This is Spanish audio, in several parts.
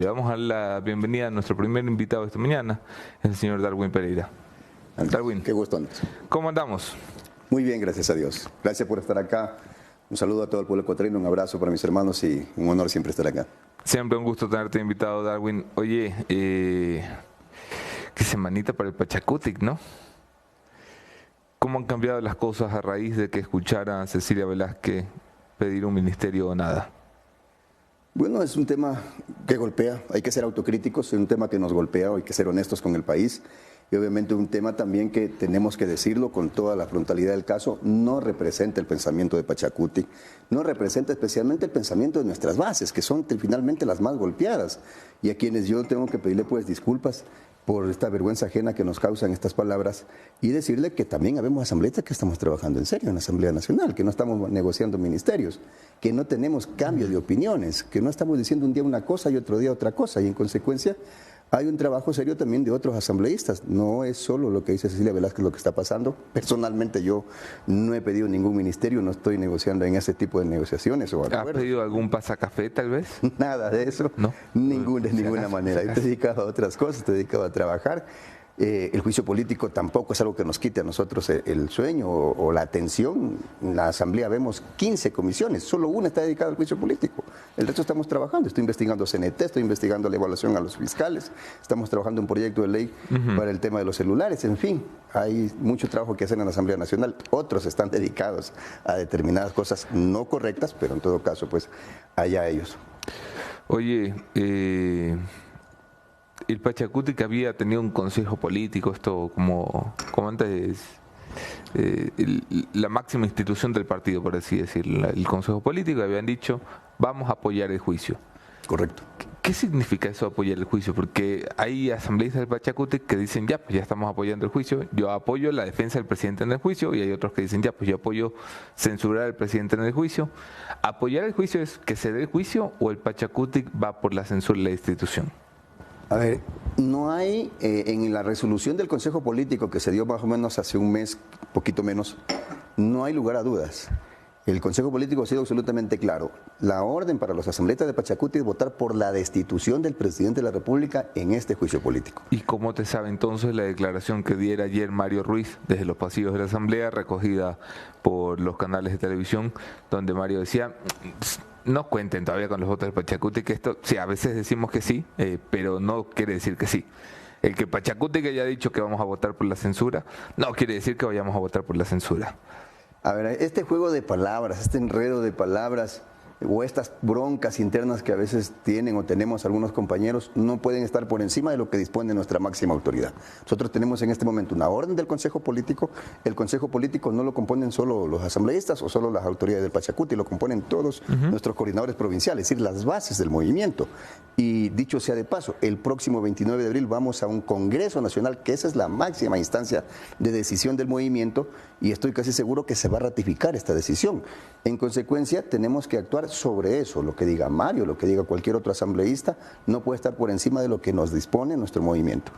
Le vamos a dar la bienvenida a nuestro primer invitado esta mañana, es el señor Darwin Pereira. Darwin, qué gusto, Andrés. ¿Cómo andamos? Muy bien, gracias a Dios. Gracias por estar acá. Un saludo a todo el pueblo ecuatoriano, un abrazo para mis hermanos y un honor siempre estar acá. Siempre un gusto tenerte invitado, Darwin. Oye, qué semanita para el Pachacutic, ¿no? ¿Cómo han cambiado las cosas a raíz de que escuchara a Cecilia Velázquez pedir un ministerio o nada? Bueno, es un tema que golpea, hay que ser autocríticos, es un tema que nos golpea, hay que ser honestos con el país y obviamente un tema también que tenemos que decirlo con toda la frontalidad del caso, no representa el pensamiento de Pachacutic, no representa especialmente el pensamiento de nuestras bases, que son finalmente las más golpeadas y a quienes yo tengo que pedirle pues disculpas por esta vergüenza ajena que nos causan estas palabras y decirle que también habemos asambleístas que estamos trabajando en serio en la Asamblea Nacional, que no estamos negociando ministerios, que no tenemos cambio de opiniones, que no estamos diciendo un día una cosa y otro día otra cosa y en consecuencia hay un trabajo serio también de otros asambleístas. No es solo lo que dice Cecilia Velázquez lo que está pasando. Personalmente yo no he pedido ningún ministerio, no estoy negociando en ese tipo de negociaciones. ¿Has pedido algún pasacafé tal vez? Nada de eso, ¿No? De ninguna manera. Yo te dedicaba a otras cosas, te dedicaba a trabajar. El juicio político tampoco es algo que nos quite a nosotros el sueño o la atención. En la Asamblea vemos 15 comisiones, solo una está dedicada al juicio político. El resto estamos trabajando. Estoy investigando CNT, estoy investigando la evaluación a los fiscales, estamos trabajando un proyecto de ley para el tema de los celulares. En fin, hay mucho trabajo que hacer en la Asamblea Nacional. Otros están dedicados a determinadas cosas no correctas, pero en todo caso, pues, allá ellos. Oye, el Pachacutic había tenido un consejo político, esto como antes, la máxima institución del partido, por así decirlo, el consejo político, habían dicho, vamos a apoyar el juicio. Correcto. ¿Qué significa eso, apoyar el juicio? Porque hay asambleístas del Pachacutic que dicen, ya, pues ya estamos apoyando el juicio, yo apoyo la defensa del presidente en el juicio, y hay otros que dicen, ya, pues yo apoyo censurar al presidente en el juicio. ¿Apoyar el juicio es que se dé el juicio o el Pachacutic va por la censura de la institución? A ver, no hay, en la resolución del Consejo Político que se dio más o menos hace un mes, poquito menos, no hay lugar a dudas. El Consejo Político ha sido absolutamente claro. La orden para los asambleístas de Pachacutic es votar por la destitución del presidente de la República en este juicio político. ¿Y cómo te sabe entonces la declaración que diera ayer Mario Ruiz desde los pasillos de la Asamblea, recogida por los canales de televisión, donde Mario decía, no cuenten todavía con los votos de Pachacutic, que esto, sí, a veces decimos que sí, pero no quiere decir que sí. El que Pachacutic haya dicho que vamos a votar por la censura, no quiere decir que vayamos a votar por la censura. A ver, este juego de palabras, este enredo de palabras o estas broncas internas que a veces tienen o tenemos algunos compañeros no pueden estar por encima de lo que dispone nuestra máxima autoridad. Nosotros tenemos en este momento una orden del Consejo Político. El Consejo Político no lo componen solo los asambleístas o solo las autoridades del Pachacutic, lo componen todos nuestros coordinadores provinciales, es decir, las bases del movimiento. Y dicho sea de paso, el próximo 29 de abril vamos a un Congreso Nacional, que esa es la máxima instancia de decisión del movimiento, y estoy casi seguro que se va a ratificar esta decisión. En consecuencia, tenemos que actuar sobre eso. Lo que diga Mario, lo que diga cualquier otro asambleísta, no puede estar por encima de lo que nos dispone nuestro movimiento.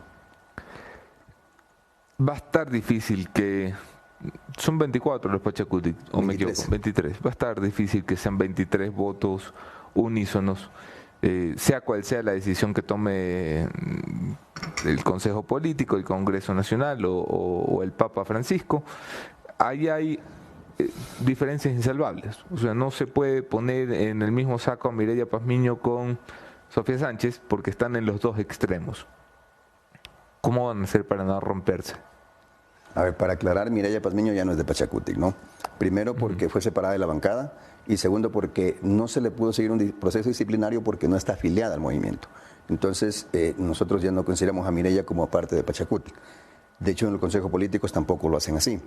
Va a estar difícil que... Son 24 los Pachacutic, o 23. Me equivoco, 23. Va a estar difícil que sean 23 votos unísonos, sea cual sea la decisión que tome el Consejo Político, el Congreso Nacional o el Papa Francisco. Ahí hay diferencias insalvables. O sea, no se puede poner en el mismo saco a Mireya Pazmiño con Sofía Sánchez porque están en los dos extremos. ¿Cómo van a hacer para no romperse? A ver, para aclarar, Mireya Pazmiño ya no es de Pachacutic, ¿no? Primero porque fue separada de la bancada y segundo porque no se le pudo seguir un proceso disciplinario porque no está afiliada al movimiento. Entonces, nosotros ya no consideramos a Mireya como parte de Pachacutic. De hecho, en los consejos políticos tampoco lo hacen así.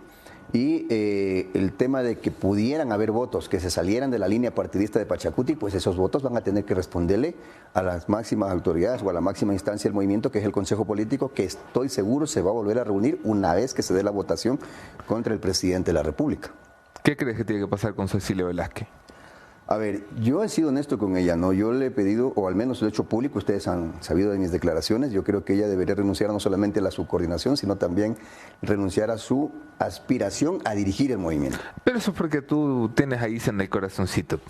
Y el tema de que pudieran haber votos que se salieran de la línea partidista de Pachacutic, pues esos votos van a tener que responderle a las máximas autoridades o a la máxima instancia del movimiento, que es el Consejo Político, que estoy seguro se va a volver a reunir una vez que se dé la votación contra el presidente de la República. ¿Qué crees que tiene que pasar con Cecilia Velázquez? A ver, yo he sido honesto con ella, ¿no? Yo le he pedido, o al menos lo he hecho público, ustedes han sabido de mis declaraciones, yo creo que ella debería renunciar no solamente a la subcoordinación, sino también renunciar a su aspiración a dirigir el movimiento. Pero eso es porque tú tienes ahí en el corazoncito.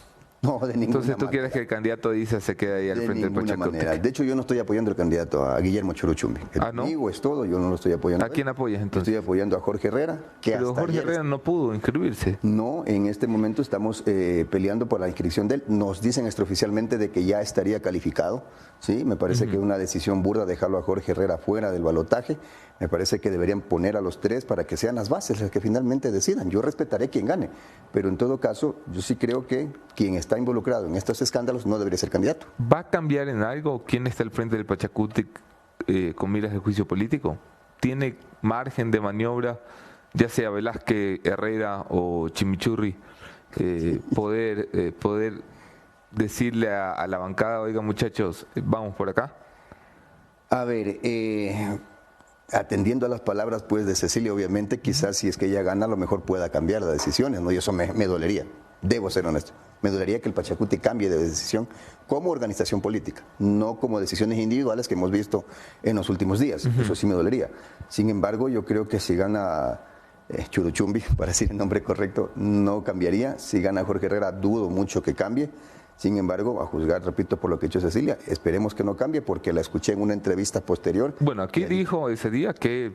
No, de ninguna Entonces tú manera. quieres que el candidato Isa se quede ahí al frente del Pachacutic. De hecho, yo no estoy apoyando al candidato a Guillermo Chorochumbi. El ¿no? amigo es todo, yo no lo estoy apoyando. ¿A quién apoyas entonces? Estoy apoyando a Jorge Herrera. Pero Jorge Herrera no pudo inscribirse. No, en este momento estamos peleando por la inscripción de él. Nos dicen extraoficialmente de que ya estaría calificado. Sí, me parece que es una decisión burda dejarlo a Jorge Herrera fuera del balotaje. Me parece que deberían poner a los tres para que sean las bases las que finalmente decidan. Yo respetaré quien gane, pero en todo caso, yo sí creo que quien está involucrado en estos escándalos no debería ser candidato. ¿Va a cambiar en algo quién está al frente del Pachacutic con miras de juicio político? ¿Tiene margen de maniobra, ya sea Velázquez, Herrera o Chimichurri, poder decirle a la bancada, oiga muchachos, vamos por acá? A ver, atendiendo a las palabras pues de Cecilia, obviamente, quizás si es que ella gana, a lo mejor pueda cambiar las decisiones, ¿no? Y eso me dolería, debo ser honesto. Me dolería que el Pachacutic cambie de decisión como organización política, no como decisiones individuales que hemos visto en los últimos días. Eso sí me dolería. Sin embargo, yo creo que si gana Chorochumbi, para decir el nombre correcto, no cambiaría. Si gana Jorge Herrera, dudo mucho que cambie. Sin embargo, a juzgar, repito, por lo que ha hecho Cecilia, esperemos que no cambie porque la escuché en una entrevista posterior. Bueno, aquí dijo ese día que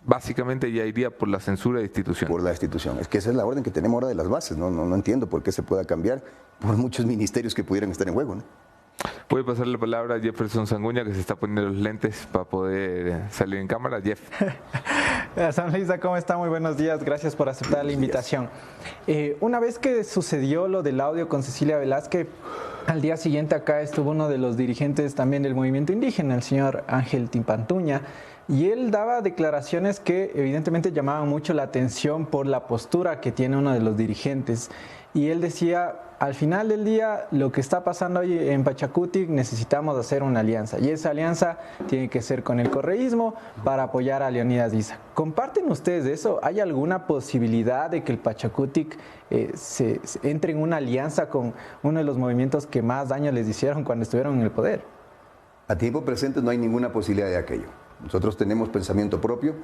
básicamente ya iría por la censura de institución. Por la institución. Es que esa es la orden que tenemos ahora de las bases. No entiendo por qué se pueda cambiar por muchos ministerios que pudieran estar en juego, ¿no? Voy a pasar la palabra a Jefferson Sanguña, que se está poniendo los lentes para poder salir en cámara. Jeff. San Luisa, ¿cómo está? Muy buenos días. Gracias por aceptar la invitación. Una vez que sucedió lo del audio con Cecilia Velázquez, al día siguiente acá estuvo uno de los dirigentes también del movimiento indígena, el señor Ángel Timpantuña, y él daba declaraciones que evidentemente llamaban mucho la atención por la postura que tiene uno de los dirigentes. Y él decía, al final del día, lo que está pasando hoy en Pachacutic, necesitamos hacer una alianza. Y esa alianza tiene que ser con el correísmo para apoyar a Leonidas Issa. ¿Comparten ustedes eso? ¿Hay alguna posibilidad de que el Pachacutic se entre en una alianza con uno de los movimientos que más daño les hicieron cuando estuvieron en el poder? A tiempo presente no hay ninguna posibilidad de aquello. Nosotros tenemos pensamiento propio,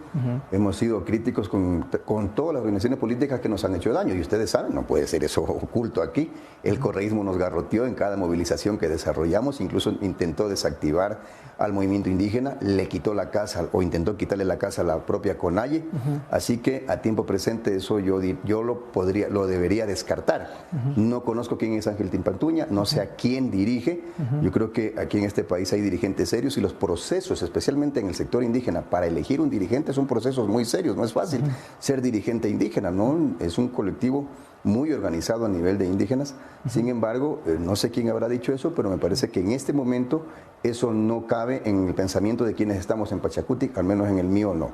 hemos sido críticos con todas las organizaciones políticas que nos han hecho daño y ustedes saben, no puede ser eso oculto aquí. El correísmo nos garroteó en cada movilización que desarrollamos, incluso intentó desactivar al movimiento indígena, le quitó la casa o intentó quitarle la casa a la propia CONAIE, así que a tiempo presente eso yo lo debería descartar. No conozco quién es Ángel Timpantuña, no sé a quién dirige, yo creo que aquí en este país hay dirigentes serios y los procesos, especialmente en el sector indígena, para elegir un dirigente son procesos muy serios, no es fácil ser dirigente indígena, ¿no? Es un colectivo muy organizado a nivel de indígenas. Sin embargo, no sé quién habrá dicho eso, pero me parece que en este momento eso no cabe en el pensamiento de quienes estamos en Pachacutic, al menos en el mío no.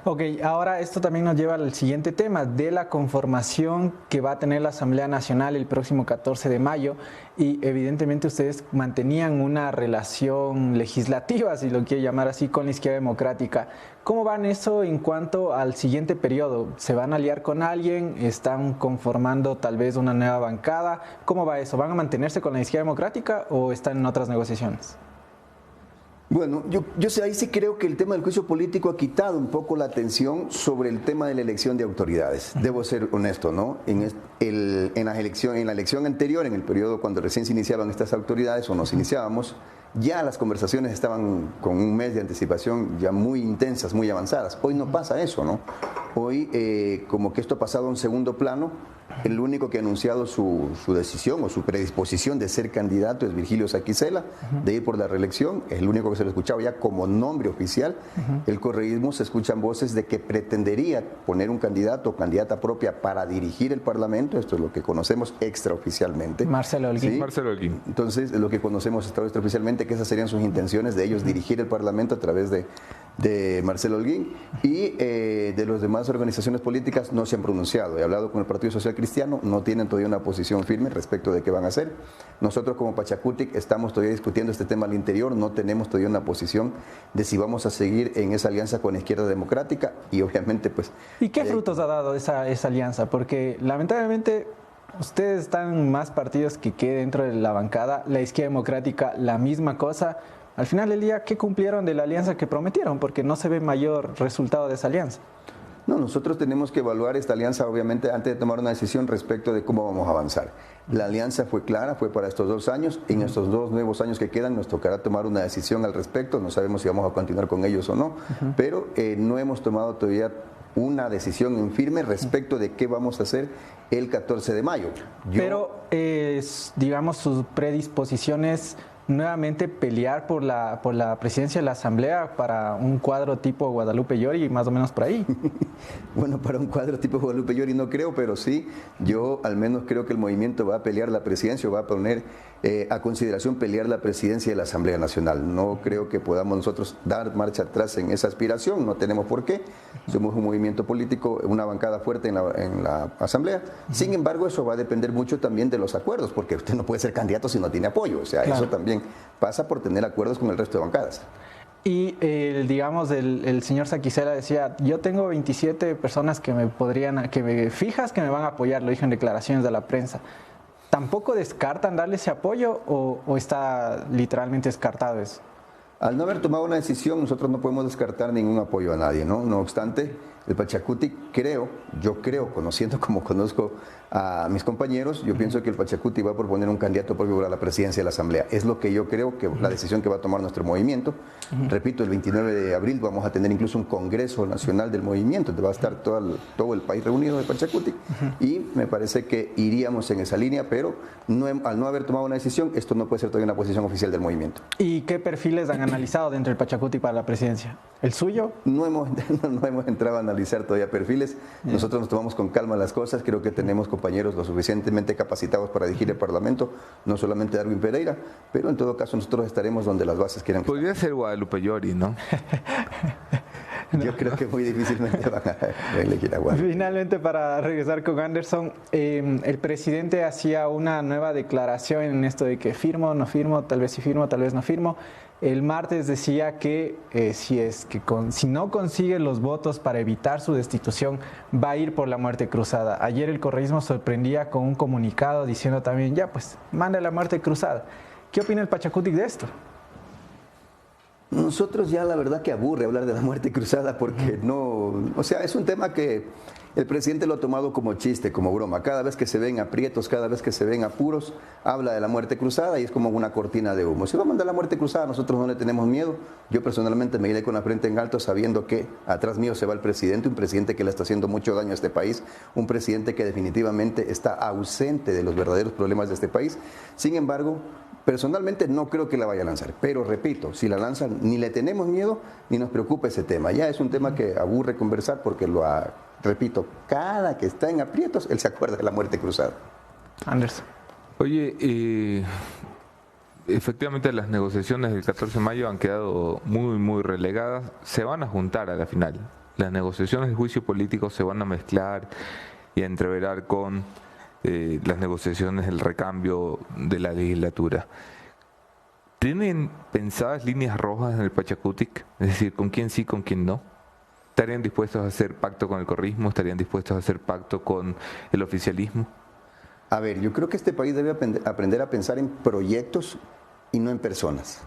Ok, ahora esto también nos lleva al siguiente tema de la conformación que va a tener la Asamblea Nacional el próximo 14 de mayo y evidentemente ustedes mantenían una relación legislativa, si lo quiere llamar así, con la izquierda democrática. ¿Cómo van eso en cuanto al siguiente periodo? ¿Se van a aliar con alguien? ¿Están conformando tal vez una nueva bancada? ¿Cómo va eso? ¿Van a mantenerse con la izquierda democrática o están en otras negociaciones? Bueno, yo sé, ahí sí creo que el tema del juicio político ha quitado un poco la atención sobre el tema de la elección de autoridades. Debo ser honesto, ¿no? En la elección anterior, en el periodo cuando recién se iniciaban estas autoridades o nos iniciábamos, ya las conversaciones estaban con un mes de anticipación ya muy intensas, muy avanzadas. Hoy no pasa eso, ¿no? Hoy como que esto ha pasado a un segundo plano. El único que ha anunciado su decisión o su predisposición de ser candidato es Virgilio Saquicela, de ir por la reelección. Es el único que se lo ha escuchado ya como nombre oficial. El correísmo, se escuchan voces de que pretendería poner un candidato o candidata propia para dirigir el Parlamento. Esto es lo que conocemos extraoficialmente. Marcelo Holguín. ¿Sí? Marcelo Holguín. Entonces, lo que conocemos extraoficialmente, que esas serían sus intenciones de ellos dirigir el Parlamento a través de Marcelo Holguín, y de las demás organizaciones políticas no se han pronunciado. He hablado con el Partido Social Cristiano, no tienen todavía una posición firme respecto de qué van a hacer. Nosotros como Pachacutic estamos todavía discutiendo este tema al interior, no tenemos todavía una posición de si vamos a seguir en esa alianza con la Izquierda Democrática y obviamente pues... ¿Y qué frutos ha dado esa alianza? Porque lamentablemente ustedes están más partidos que dentro de la bancada, la Izquierda Democrática la misma cosa. Al final del día, ¿qué cumplieron de la alianza que prometieron? Porque no se ve mayor resultado de esa alianza. No, nosotros tenemos que evaluar esta alianza, obviamente, antes de tomar una decisión respecto de cómo vamos a avanzar. La alianza fue clara, fue para estos 2 años. En estos 2 nuevos años que quedan nos tocará tomar una decisión al respecto. No sabemos si vamos a continuar con ellos o no, pero no hemos tomado todavía una decisión en firme respecto de qué vamos a hacer el 14 de mayo. Pero, digamos, sus predisposiciones nuevamente pelear por la presidencia de la Asamblea para un cuadro tipo Guadalupe Llori, más o menos por ahí. Bueno, para un cuadro tipo Guadalupe Llori no creo, pero sí, yo al menos creo que el movimiento va a pelear la presidencia o va a poner a consideración pelear la presidencia de la Asamblea Nacional. No creo que podamos nosotros dar marcha atrás en esa aspiración, no tenemos por qué. Somos un movimiento político, una bancada fuerte en la Asamblea. Sin embargo, eso va a depender mucho también de los acuerdos, porque usted no puede ser candidato si no tiene apoyo. O sea, claro, eso también pasa por tener acuerdos con el resto de bancadas. Y digamos, el señor Saquicela decía, yo tengo 27 personas que me fijas que me van a apoyar, lo dijo en declaraciones de la prensa. ¿Tampoco descartan darle ese apoyo o está literalmente descartado eso? Al no haber tomado una decisión, nosotros no podemos descartar ningún apoyo a nadie, ¿no? No obstante, el Pachacuti yo creo, conociendo como conozco a mis compañeros, yo pienso que el Pachacuti va a proponer un candidato propio para la presidencia de la Asamblea. Es lo que yo creo que la decisión que va a tomar nuestro movimiento. Repito, el 29 de abril vamos a tener incluso un Congreso Nacional del Movimiento, donde va a estar todo el país reunido de Pachacuti, y me parece que iríamos en esa línea, pero al no haber tomado una decisión, esto no puede ser todavía una posición oficial del movimiento. ¿Y qué perfiles han analizado dentro del Pachacuti para la presidencia? ¿El suyo? No hemos entrado a analizar todavía perfiles. Nosotros nos tomamos con calma las cosas. Creo que tenemos compañeros lo suficientemente capacitados para dirigir el Parlamento, no solamente Darwin Pereira, pero en todo caso nosotros estaremos donde las bases quieran. Podría ser Guadalupe Llori, ¿no? Yo creo que muy difícilmente van a elegir a Guadalupe. Finalmente, para regresar con Anderson, el presidente hacía una nueva declaración en esto de que firmo, no firmo, tal vez sí firmo, tal vez no firmo. El martes decía que si no consigue los votos para evitar su destitución, va a ir por la muerte cruzada. Ayer el correísmo sorprendía con un comunicado diciendo también, ya pues, manda la muerte cruzada. ¿Qué opina el Pachacuti de esto? Nosotros ya la verdad que aburre hablar de la muerte cruzada porque es un tema que el presidente lo ha tomado como chiste, como broma. Cada vez que se ven aprietos, cada vez que se ven apuros, habla de la muerte cruzada y es como una cortina de humo. Si va a mandar la muerte cruzada, nosotros no le tenemos miedo. Yo personalmente me iré con la frente en alto sabiendo que atrás mío se va el presidente, un presidente que le está haciendo mucho daño a este país, un presidente que definitivamente está ausente de los verdaderos problemas de este país. Sin embargo, personalmente no creo que la vaya a lanzar, pero repito, si la lanzan ni le tenemos miedo ni nos preocupa ese tema. Ya es un tema que aburre conversar porque repito, cada que está en aprietos, él se acuerda de la muerte cruzada. Anderson. Oye, efectivamente las negociaciones del 14 de mayo han quedado muy, muy relegadas. Se van a juntar a la final. Las negociaciones del juicio político se van a mezclar y a entreverar con las negociaciones del recambio de la legislatura. ¿Tienen pensadas líneas rojas en el Pachacutic? Es decir, ¿con quién sí, con quién no? ¿Estarían dispuestos a hacer pacto con el correísmo? ¿Estarían dispuestos a hacer pacto con el oficialismo? A ver, yo creo que este país debe aprender a pensar en proyectos y no en personas.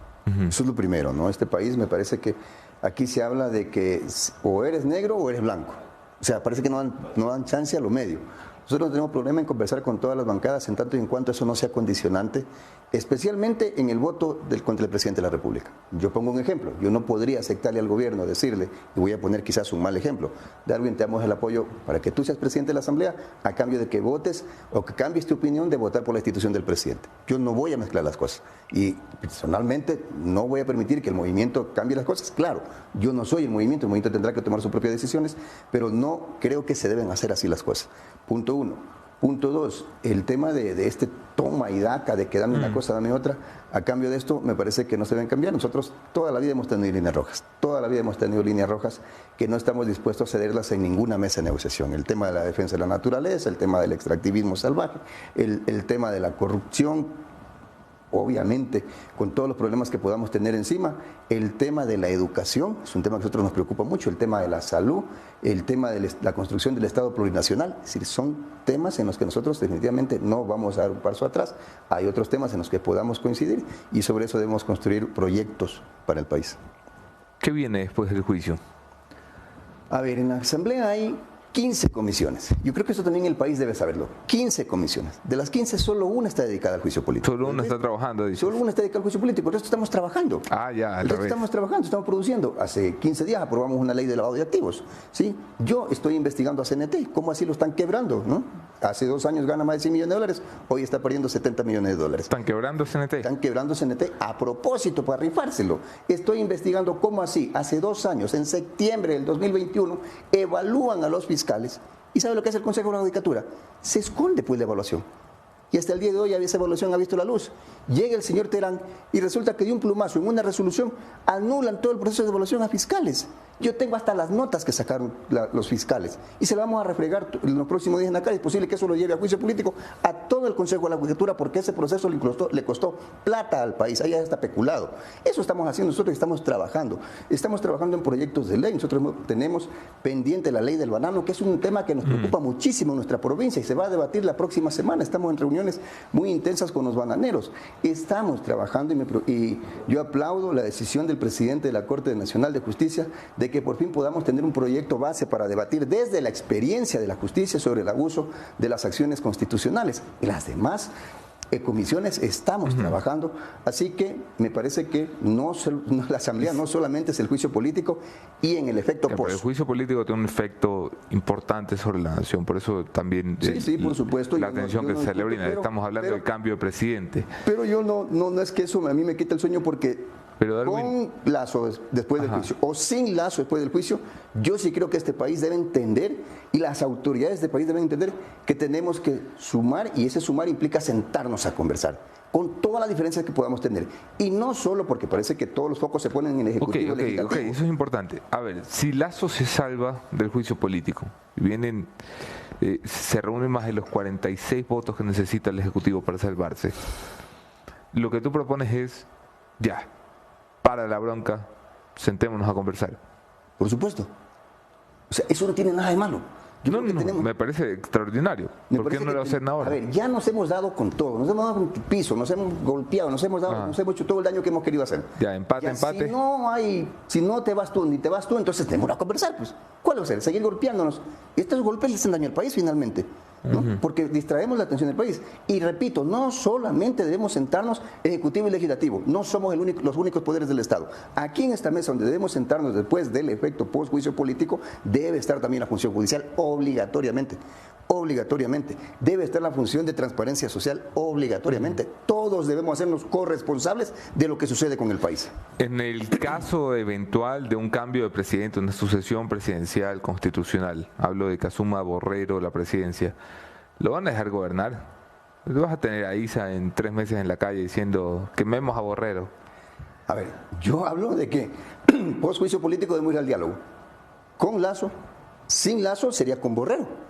Eso es lo primero, ¿no? Este país me parece que aquí se habla de que o eres negro o eres blanco. O sea, parece que no dan chance a lo medio. Nosotros no tenemos problema en conversar con todas las bancadas en tanto y en cuanto eso no sea condicionante, especialmente en el voto contra el presidente de la República. Yo pongo un ejemplo, yo no podría aceptarle al gobierno, decirle, y voy a poner quizás un mal ejemplo, Darwin, te damos el apoyo para que tú seas presidente de la Asamblea a cambio de que votes o que cambies tu opinión de votar por la institución del presidente. Yo no voy a mezclar las cosas y personalmente no voy a permitir que el movimiento cambie las cosas. Claro, yo no soy el movimiento tendrá que tomar sus propias decisiones, pero no creo que se deben hacer así las cosas. Punto uno. Punto dos, el tema de este toma y daca, de que dame una cosa, dame otra, a cambio de esto me parece que no se deben cambiar. Nosotros toda la vida hemos tenido líneas rojas, toda la vida hemos tenido líneas rojas que no estamos dispuestos a cederlas en ninguna mesa de negociación. El tema de la defensa de la naturaleza, el tema del extractivismo salvaje, el tema de la corrupción, obviamente, con todos los problemas que podamos tener encima, el tema de la educación, es un tema que a nosotros nos preocupa mucho, el tema de la salud, el tema de la construcción del Estado plurinacional, es decir, son temas en los que nosotros definitivamente no vamos a dar un paso atrás. Hay otros temas en los que podamos coincidir y sobre eso debemos construir proyectos para el país. ¿Qué viene después del juicio? A ver, en la Asamblea hay 15 comisiones. Yo creo que eso también el país debe saberlo. 15 comisiones. De las 15, solo una está dedicada al juicio político. Solo una está trabajando, dice. Solo una está dedicada al juicio político. El resto estamos trabajando. Ah, ya, el resto estamos trabajando, estamos produciendo. Hace 15 días aprobamos una ley de lavado de activos. ¿Sí? Yo estoy investigando a CNT. ¿Cómo así lo están quebrando? ¿No? Hace 2 años gana más de $100 millones. Hoy está perdiendo $70 millones. ¿Están quebrando CNT? Están quebrando CNT a propósito, para rifárselo. Estoy investigando cómo así. Hace 2 años, en septiembre del 2021, evalúan a los fiscales. ¿Y sabe lo que hace el Consejo de la Judicatura? Se esconde pues la evaluación. Y hasta el día de hoy esa evaluación ha visto la luz. Llega el señor Terán y resulta que de un plumazo en una resolución anulan todo el proceso de evaluación a fiscales. Yo tengo hasta las notas que sacaron los fiscales y se las vamos a refregar en los próximos días en la calle. Es posible que eso lo lleve a juicio político a todo el Consejo de la Judicatura porque ese proceso le costó plata al país. Ahí ya está peculado. Eso estamos haciendo nosotros, estamos trabajando. Estamos trabajando en proyectos de ley. Nosotros tenemos pendiente la ley del banano, que es un tema que nos preocupa muchísimo en nuestra provincia y se va a debatir la próxima semana. Estamos en reuniones muy intensas con los bananeros. Estamos trabajando y yo aplaudo la decisión del presidente de la Corte Nacional de Justicia de que por fin podamos tener un proyecto base para debatir desde la experiencia de la justicia sobre el abuso de las acciones constitucionales. Y las demás comisiones estamos trabajando, así que me parece que la Asamblea no solamente es el juicio político y en el efecto post. El juicio político tiene un efecto importante sobre la nación, por eso también sí, por supuesto, la atención que se celebra, estamos hablando del cambio de presidente. Pero yo no es que eso a mí me quita el sueño porque con Lazo después del juicio o sin Lazo después del juicio, yo sí creo que este país debe entender y las autoridades de este país deben entender que tenemos que sumar y ese sumar implica sentarnos a conversar con todas las diferencias que podamos tener y no solo porque parece que todos los focos se ponen en el Ejecutivo y Legislativo. Ok, eso es importante. A ver, si Lazo se salva del juicio político, se reúnen más de los 46 votos que necesita el Ejecutivo para salvarse, lo que tú propones es ya, para la bronca, sentémonos a conversar. Por supuesto. O sea, eso no tiene nada de malo. Me parece extraordinario. ¿Por qué no lo hacen ahora? A ver, ya nos hemos dado con todo, nos hemos dado con el piso, nos hemos golpeado, nos hemos hecho todo el daño que hemos querido hacer. Ya, empate. Si no te vas tú, ni te vas tú, entonces tenemos a conversar, pues. ¿Cuál va a ser? Seguir golpeándonos. Y estos golpes le hacen daño al país finalmente. ¿No? Porque distraemos la atención del país. Y repito, no solamente debemos sentarnos Ejecutivo y Legislativo, no somos los únicos poderes del Estado. Aquí en esta mesa donde debemos sentarnos después del efecto post-juicio político, debe estar también la función judicial obligatoriamente. Debe estar la función de transparencia social obligatoriamente. Todos debemos hacernos corresponsables de lo que sucede con el país. En el caso eventual de un cambio de presidente, una sucesión presidencial constitucional, hablo de que asuma Borrero la presidencia, ¿lo van a dejar gobernar? ¿Tú vas a tener a Isa en 3 meses en la calle diciendo quememos a Borrero? A ver, yo hablo de que post-juicio político debemos ir al diálogo. Con Lazo, sin Lazo sería con Borrero.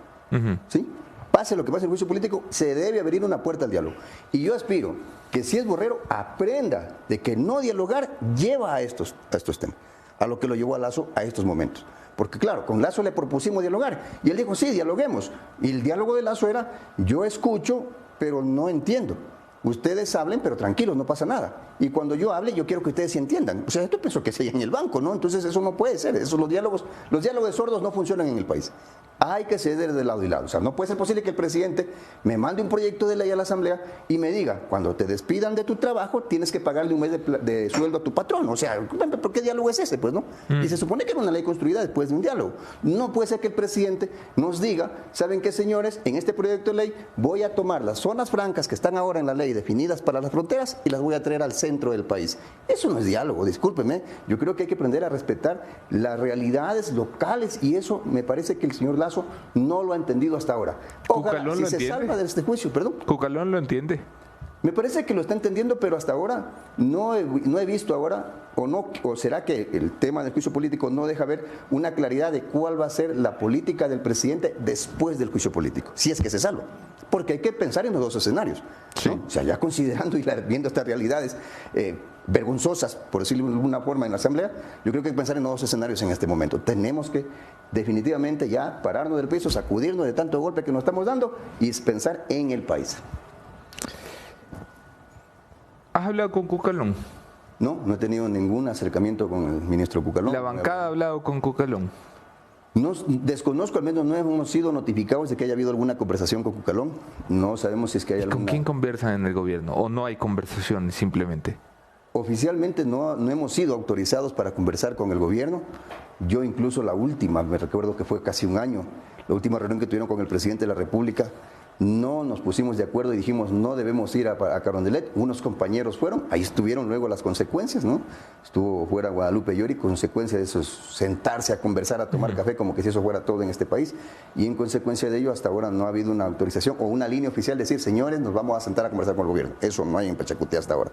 ¿Sí? Pase lo que pase en el juicio político, se debe abrir una puerta al diálogo. Y yo aspiro que si es Borrero, aprenda de que no dialogar lleva a estos temas, a lo que lo llevó a Lazo a estos momentos. Porque claro, con Lazo le propusimos dialogar y él dijo, sí, dialoguemos. Y el diálogo de Lazo era, yo escucho, pero no entiendo. Ustedes hablen, pero tranquilos, no pasa nada. Y cuando yo hable, yo quiero que ustedes sí entiendan. O sea, esto pienso que sea en el banco, ¿no? Entonces eso no puede ser. Los diálogos de sordos no funcionan en el país. Hay que ceder de lado y lado. O sea, no puede ser posible que el presidente me mande un proyecto de ley a la Asamblea y me diga, cuando te despidan de tu trabajo, tienes que pagarle un mes de sueldo a tu patrón. O sea, ¿por qué diálogo es ese? Pues, ¿no? Y se supone que era una ley construida después de un diálogo. No puede ser que el presidente nos diga, ¿saben qué, señores? En este proyecto de ley voy a tomar las zonas francas que están ahora en la ley definidas para las fronteras y las voy a traer al centro del país. Eso no es diálogo, discúlpeme. Yo creo que hay que aprender a respetar las realidades locales y eso me parece que el señor Lazo no lo ha entendido hasta ahora. Ojalá, si se salva de este juicio, perdón. ¿Cucalón lo entiende? Me parece que lo está entendiendo, pero hasta ahora no he visto ahora, o será que el tema del juicio político no deja ver una claridad de cuál va a ser la política del presidente después del juicio político, si es que se salva. Porque hay que pensar en los 2 escenarios, ¿no? O sea, ya considerando y viendo estas realidades vergonzosas, por decirlo de alguna forma, en la Asamblea, yo creo que hay que pensar en los 2 escenarios en este momento. Tenemos que definitivamente ya pararnos del piso, sacudirnos de tanto golpe que nos estamos dando y pensar en el país. ¿Has hablado con Cucalón? No he tenido ningún acercamiento con el ministro Cucalón. ¿La bancada ha hablado con Cucalón? Desconozco, al menos no hemos sido notificados de que haya habido alguna conversación con Cucalón. No sabemos si es que hay alguna... ¿Con quién conversan en el gobierno? ¿O no hay conversación simplemente? Oficialmente no hemos sido autorizados para conversar con el gobierno. Yo incluso la última, me recuerdo que fue casi un año, la última reunión que tuvieron con el presidente de la República, no nos pusimos de acuerdo y dijimos no debemos ir a Carondelet. Unos compañeros fueron, ahí estuvieron luego las consecuencias, ¿no? Estuvo fuera Guadalupe Llori, consecuencia de eso es sentarse a conversar, a tomar café, como que si eso fuera todo en este país, y en consecuencia de ello hasta ahora no ha habido una autorización o una línea oficial de decir, señores, nos vamos a sentar a conversar con el gobierno. Eso no hay en Pachacuti hasta ahora.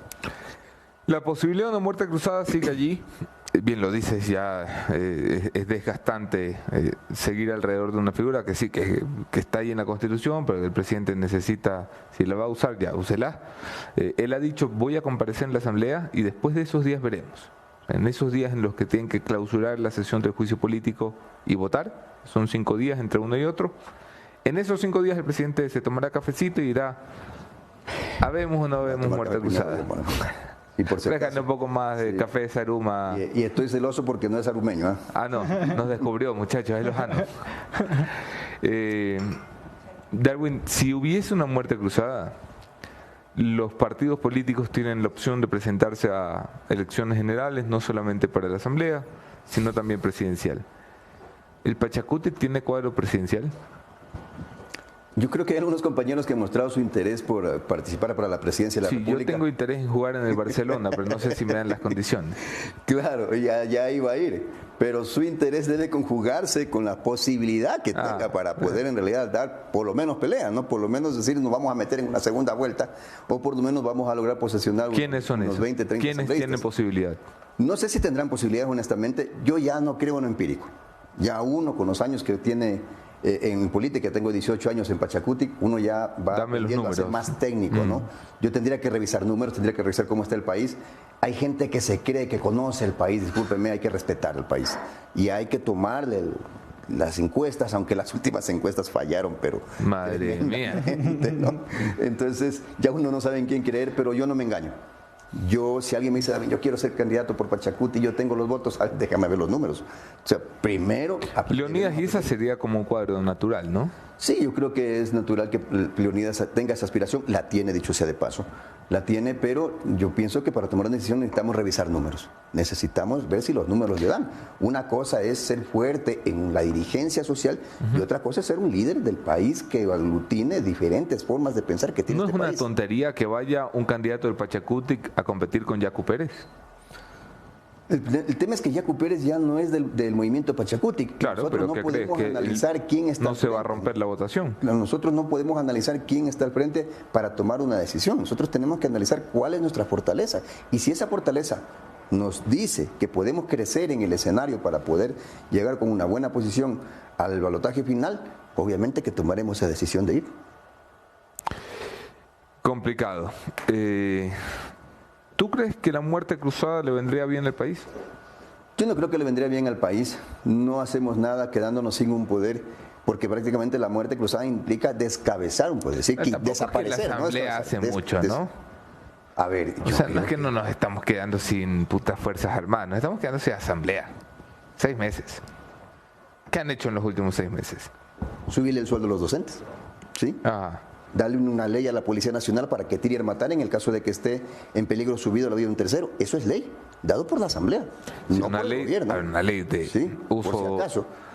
La posibilidad de una muerte cruzada sigue allí. Bien lo dices, ya es desgastante seguir alrededor de una figura que sí, que está ahí en la Constitución, pero el presidente necesita, si la va a usar, ya úsela. Él ha dicho, voy a comparecer en la Asamblea y después de esos días veremos. En esos días en los que tienen que clausurar la sesión del juicio político y votar, son 5 días entre uno y otro. En esos 5 días el presidente se tomará cafecito y dirá, ¿habemos o no habemos muerte cruzada? Y por Tráigame un poco más de café de Saruma. Y estoy celoso porque no es arumeño, ¿eh? Ah, no, nos descubrió, muchachos, es lojano. Darwin, si hubiese una muerte cruzada, los partidos políticos tienen la opción de presentarse a elecciones generales, no solamente para la Asamblea, sino también presidencial. ¿El Pachacuti tiene cuadro presidencial? Yo creo que hay algunos compañeros que han mostrado su interés por participar para la presidencia de la República. Yo tengo interés en jugar en el Barcelona, pero no sé si me dan las condiciones. Claro, ya iba a ir, pero su interés debe conjugarse con la posibilidad que tenga para poder en realidad dar por lo menos pelea, ¿no? Por lo menos decir nos vamos a meter en una segunda vuelta o por lo menos vamos a lograr posesionar ¿Quiénes son unos esos? 20, 30 ¿Quiénes tienen posibilidad? No sé si tendrán posibilidades, honestamente. Yo ya no creo en lo empírico. Ya uno con los años que tiene... en política, tengo 18 años en Pachacuti, uno ya va aprendiendo a ser más técnico, ¿no? Yo tendría que revisar números, tendría que revisar cómo está el país. Hay gente que se cree que conoce el país, discúlpeme, hay que respetar el país. Y hay que tomarle las encuestas, aunque las últimas encuestas fallaron, pero... Madre mía. ¿No? Entonces, ya uno no sabe en quién creer, pero yo no me engaño. Yo, si alguien me dice, yo quiero ser candidato por Pachacuti, yo tengo los votos, déjame ver los números. O sea, primero... Leonidas Giza sería como un cuadro natural, ¿no? Sí, yo creo que es natural que Leonidas tenga esa aspiración, la tiene, dicho sea de paso, la tiene, pero yo pienso que para tomar una decisión necesitamos revisar números, necesitamos ver si los números le dan. Una cosa es ser fuerte en la dirigencia social y otra cosa es ser un líder del país que aglutine diferentes formas de pensar que tiene este país. ¿No es una país. tontería que vaya un candidato del Pachacuti a competir con Yacu Pérez? El tema es que Yacu Pérez ya no es del movimiento Pachacuti. Claro, nosotros pero no podemos analizar quién está no se va a romper la votación. Nosotros no podemos analizar quién está al frente para tomar una decisión. Nosotros tenemos que analizar cuál es nuestra fortaleza. Y si esa fortaleza nos dice que podemos crecer en el escenario para poder llegar con una buena posición al balotaje final, obviamente que tomaremos esa decisión de ir. Complicado. ¿Tú crees que la muerte cruzada le vendría bien al país? Yo no creo que le vendría bien al país. No hacemos nada quedándonos sin un poder, porque prácticamente la muerte cruzada implica descabezar un poder, es decir, desaparecer. La Asamblea hace mucho, ¿no? A ver, o sea, no es que no nos estamos quedando sin putas fuerzas armadas, nos estamos quedando sin asamblea. 6 meses. ¿Qué han hecho en los últimos 6 meses? Subirle el sueldo a los docentes, ¿sí? Darle una ley a la Policía Nacional para que tire y matar en el caso de que esté en peligro su vida o la vida de un tercero. Eso es ley, dado por la Asamblea, no por el gobierno. Una ley de uso,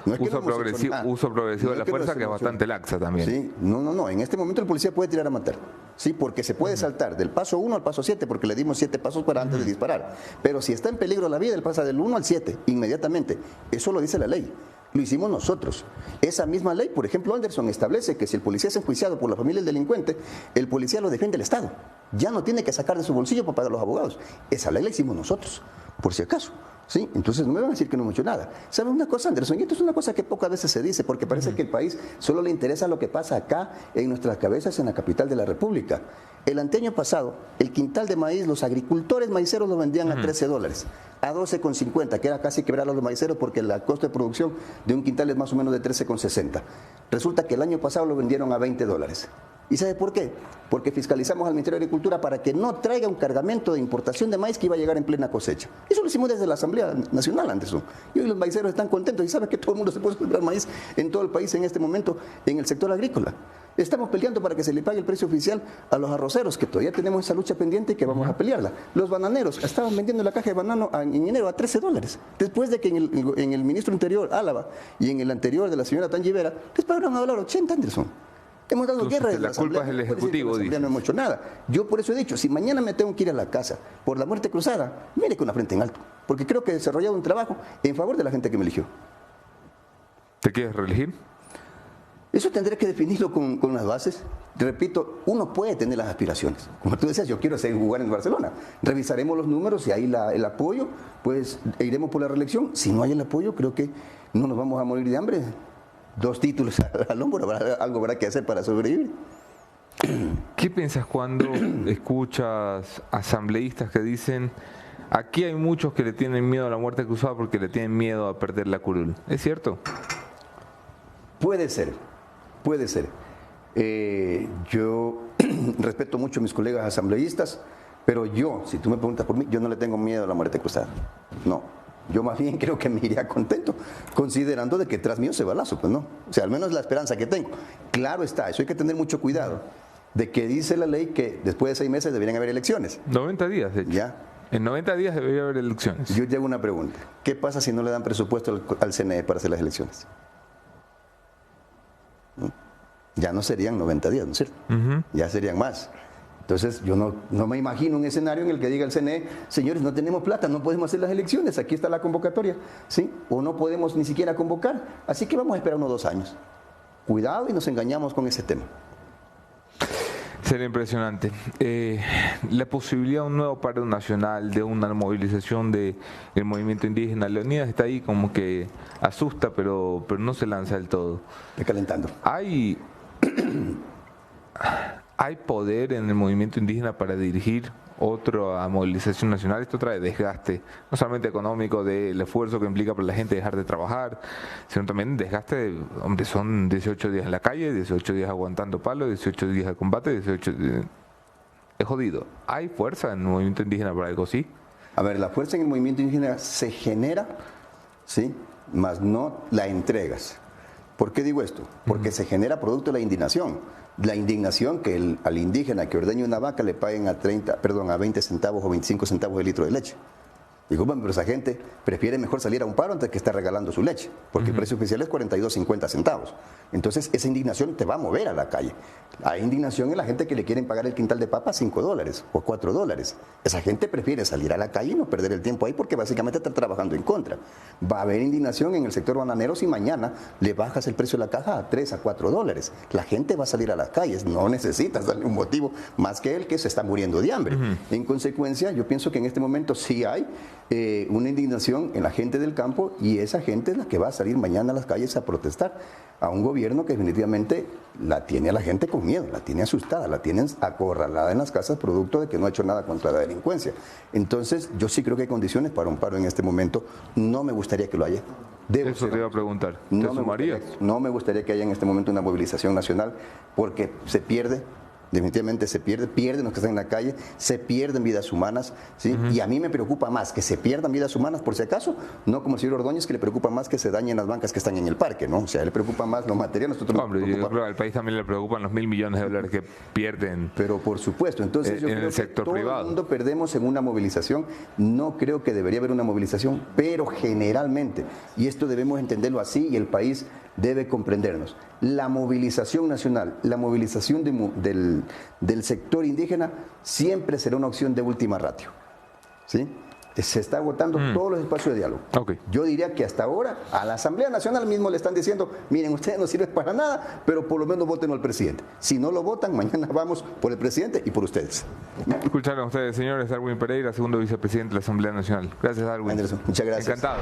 no es uso progresivo de la fuerza, que es bastante laxa también. Sí, no. En este momento el policía puede tirar a matar. Sí, porque se puede saltar del paso 1 al paso 7, porque le dimos 7 pasos para antes de disparar. Pero si está en peligro la vida, él pasa del 1 al 7, inmediatamente. Eso lo dice la ley. Lo hicimos nosotros. Esa misma ley, por ejemplo, Anderson establece que si el policía es enjuiciado por la familia del delincuente, el policía lo defiende el Estado. Ya no tiene que sacar de su bolsillo para pagar a los abogados. Esa ley la hicimos nosotros, por si acaso. ¿Sí? Entonces no me van a decir que no hemos hecho nada. ¿Saben una cosa, Anderson? Y esto es una cosa que pocas veces se dice, porque parece que el país solo le interesa lo que pasa acá en nuestras cabezas en la capital de la República. El anteaño pasado, el quintal de maíz, los agricultores maiceros lo vendían a $13, a 12,50, que era casi quebrar a los maiceros porque el costo de producción de un quintal es más o menos de 13,60. Resulta que el año pasado lo vendieron a $20. ¿Y sabe por qué? Porque fiscalizamos al Ministerio de Agricultura para que no traiga un cargamento de importación de maíz que iba a llegar en plena cosecha. Eso lo hicimos desde la Asamblea Nacional, Anderson. Y hoy los maiceros están contentos y saben que todo el mundo se puede comprar maíz en todo el país en este momento en el sector agrícola. Estamos peleando para que se le pague el precio oficial a los arroceros, que todavía tenemos esa lucha pendiente y que vamos a pelearla. Los bananeros estaban vendiendo la caja de banano en enero a $13, después de que en el ministro interior, Álava, y en el anterior de la señora Tangivera, les pagaron a $1.80, Anderson. Hemos dado guerra desde la culpa es el Ejecutivo, dice. No hemos hecho nada. Yo por eso he dicho, si mañana me tengo que ir a la casa por la muerte cruzada, mire con la frente en alto, porque creo que he desarrollado un trabajo en favor de la gente que me eligió. ¿Te quieres reelegir? Eso tendré que definirlo con las bases. Repito, uno puede tener las aspiraciones. Como tú decías, yo quiero seguir jugar en Barcelona. Revisaremos los números, si hay el apoyo, pues iremos por la reelección. Si no hay el apoyo, creo que no nos vamos a morir de hambre. 2 títulos al hombro, algo habrá que hacer para sobrevivir. ¿Qué piensas cuando escuchas asambleístas que dicen, aquí hay muchos que le tienen miedo a la muerte cruzada porque le tienen miedo a perder la curul? ¿Es cierto? Puede ser, puede ser. Yo respeto mucho a mis colegas asambleístas, pero yo, si tú me preguntas por mí, yo no le tengo miedo a la muerte cruzada. No. Yo más bien creo que me iría contento, considerando de que tras mío se balazo, pues no. O sea, al menos la esperanza que tengo. Claro está, eso hay que tener mucho cuidado, de que dice la ley que después de 6 meses deberían haber elecciones. 90 días, de hecho. Ya. En 90 días debería haber elecciones. Yo llevo una pregunta. ¿Qué pasa si no le dan presupuesto al CNE para hacer las elecciones? ¿No? Ya no serían 90 días, ¿no es cierto? Ya serían más. Entonces, yo no me imagino un escenario en el que diga el CNE, señores, no tenemos plata, no podemos hacer las elecciones, aquí está la convocatoria, ¿sí? O no podemos ni siquiera convocar, así que vamos a esperar unos 2 años. Cuidado y nos engañamos con ese tema. Sería impresionante. La posibilidad de un nuevo paro nacional, de una movilización del movimiento indígena, Leonidas está ahí como que asusta, pero no se lanza del todo. Recalentando. ¿Hay poder en el movimiento indígena para dirigir otra movilización nacional? Esto trae desgaste, no solamente económico del esfuerzo que implica para la gente dejar de trabajar, sino también desgaste, hombre, son 18 días en la calle, 18 días aguantando palos, 18 días de combate, 18 días... Es jodido. ¿Hay fuerza en el movimiento indígena para algo así? A ver, la fuerza en el movimiento indígena se genera, ¿sí? Más no la entregas. ¿Por qué digo esto? Porque se genera producto de la indignación. La indignación que al indígena que ordeña una vaca le paguen a 20 centavos o 25 centavos de litro de leche. Digo, bueno, pero esa gente prefiere mejor salir a un paro antes que estar regalando su leche, porque el precio oficial es 42.50 centavos. Entonces, esa indignación te va a mover a la calle. Hay indignación en la gente que le quieren pagar el quintal de papa $5 o $4. Esa gente prefiere salir a la calle y no perder el tiempo ahí porque básicamente está trabajando en contra. Va a haber indignación en el sector bananero si mañana le bajas el precio de la caja a $3 a $4. La gente va a salir a las calles, no necesitas darle un motivo más que el que se está muriendo de hambre. En consecuencia, yo pienso que en este momento sí hay una indignación en la gente del campo y esa gente es la que va a salir mañana a las calles a protestar a un gobierno que definitivamente la tiene a la gente con miedo, la tiene asustada, la tienen acorralada en las casas producto de que no ha hecho nada contra la delincuencia. Entonces yo sí creo que hay condiciones para un paro en este momento, no me gustaría que lo haya. Eso te iba a preguntar, ¿te sumarías? No me gustaría que haya en este momento una movilización nacional porque se pierde. Definitivamente se pierden los que están en la calle, se pierden vidas humanas, ¿sí? Y a mí me preocupa más que se pierdan vidas humanas, por si acaso, no como el señor Ordóñez, que le preocupa más que se dañen las bancas que están en el parque, ¿no? O sea, le preocupa más lo material. Hombre, yo creo que al país también le preocupan los $1.000 millones que pierden. Pero por supuesto, entonces yo en creo el sector que todo privado. el mundo perdemos en una movilización, no creo que debería haber una movilización, pero generalmente, y esto debemos entenderlo así y el país debe comprendernos. La movilización nacional, la movilización del sector indígena siempre será una opción de última ratio, ¿sí? Se está agotando todos los espacios de diálogo. Okay. Yo diría que hasta ahora a la Asamblea Nacional mismo le están diciendo, miren, ustedes no sirven para nada, pero por lo menos voten al presidente. Si no lo votan, mañana vamos por el presidente y por ustedes. Escucharon ustedes, señores. Darwin Pereira, segundo vicepresidente de la Asamblea Nacional. Gracias, Darwin. Anderson, muchas gracias. Encantado.